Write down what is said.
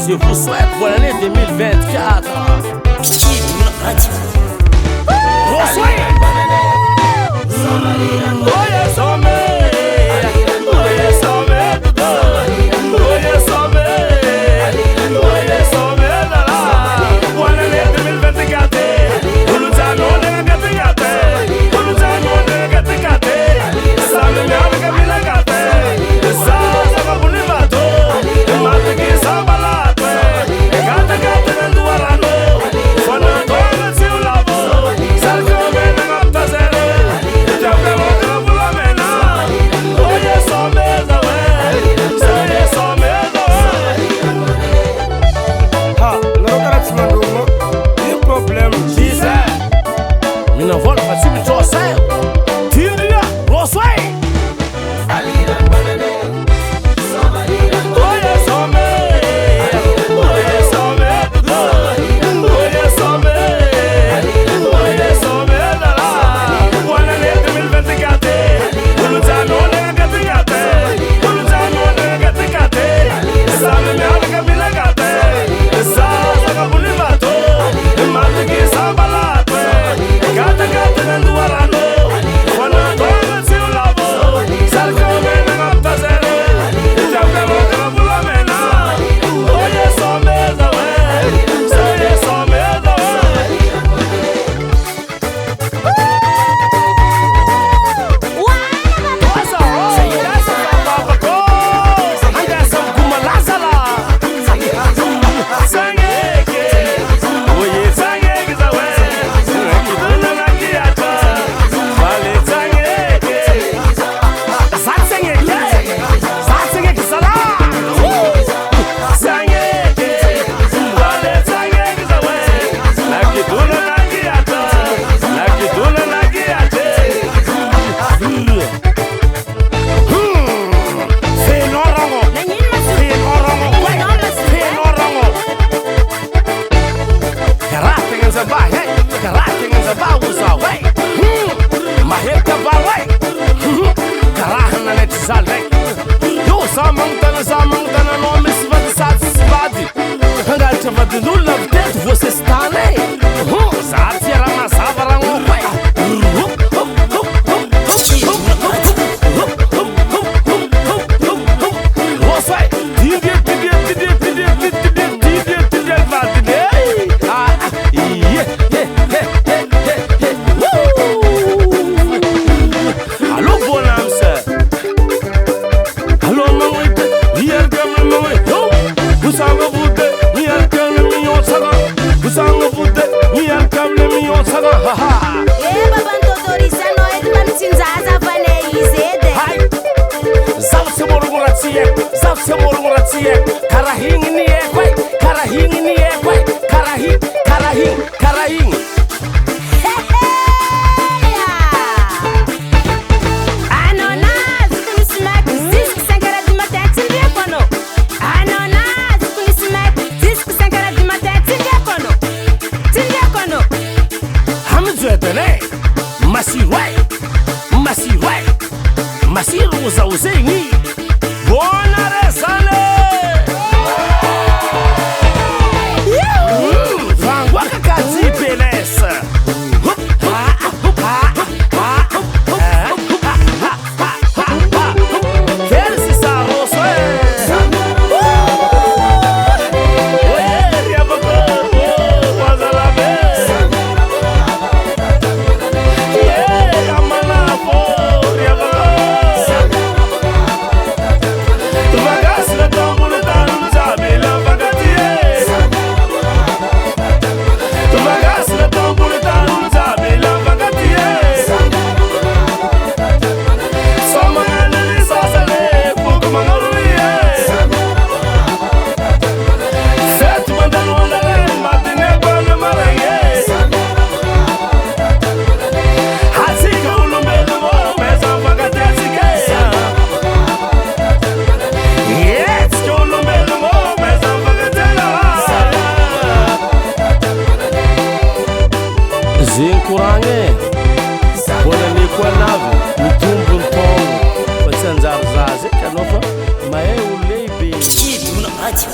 Je vous souhaite bonne année 2024. Você está nem sabe era uma sábara um pai. Alô bonança. Alô mamãe. Hier come mamãe. Você vai voltar. Hier come minha saga. Você vai voltar. Hier come minha saga. Babanto Dorisa no é do Tinzaza Vanei. Zav se morguratie. Zav se morguratie. Karahing ni é quai. Karahing ni é quai. Karahing. Karahing. Karahing. Masih usa-usengi Bona resale Vangwa kakati beleza Zinkurange Bona ni kwa navo Mitumbu ntongo Kwa tsanzaro zaze Kanofa Mae ulebe Kid, muna ati